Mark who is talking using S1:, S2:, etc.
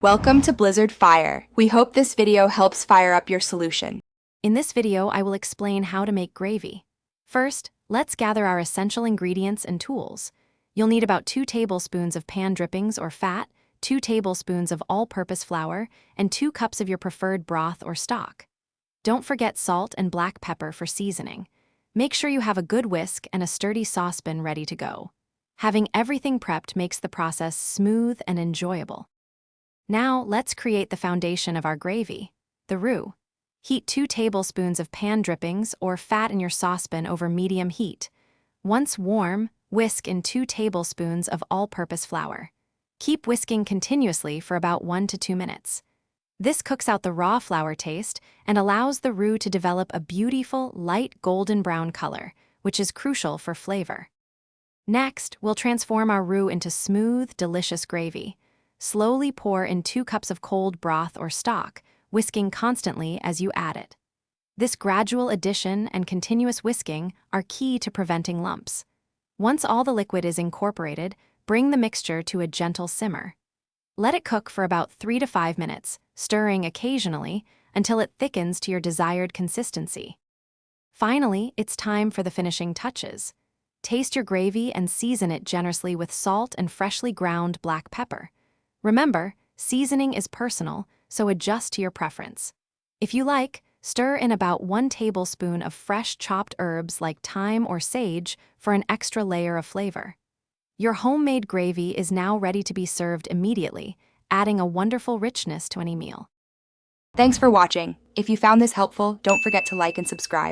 S1: Welcome to Blizzard Fire. We hope this video helps fire up your solution.
S2: In this video, I will explain how to make gravy. First, let's gather our essential ingredients and tools. You'll need about 2 tablespoons of pan drippings or fat, 2 tablespoons of all-purpose flour, and 2 cups of your preferred broth or stock. Don't forget salt and black pepper for seasoning. Make sure you have a good whisk and a sturdy saucepan ready to go. Having everything prepped makes the process smooth and enjoyable. Now, let's create the foundation of our gravy, the roux. Heat 2 tablespoons of pan drippings or fat in your saucepan over medium heat. Once warm, whisk in 2 tablespoons of all-purpose flour. Keep whisking continuously for about 1 to 2 minutes. This cooks out the raw flour taste and allows the roux to develop a beautiful, light golden brown color, which is crucial for flavor. Next, we'll transform our roux into smooth, delicious gravy. Slowly pour in 2 cups of cold broth or stock, whisking constantly as you add it. This gradual addition and continuous whisking are key to preventing lumps. Once all the liquid is incorporated, bring the mixture to a gentle simmer. Let it cook for about 3 to 5 minutes, stirring occasionally until it thickens to your desired consistency. Finally, it's time for the finishing touches. Taste your gravy and season it generously with salt and freshly ground black pepper. Remember, seasoning is personal, so adjust to your preference. If you like, stir in about 1 tablespoon of fresh chopped herbs like thyme or sage for an extra layer of flavor. Your homemade gravy is now ready to be served immediately, adding a wonderful richness to any meal.
S1: Thanks for watching. If you found this helpful, don't forget to like and subscribe.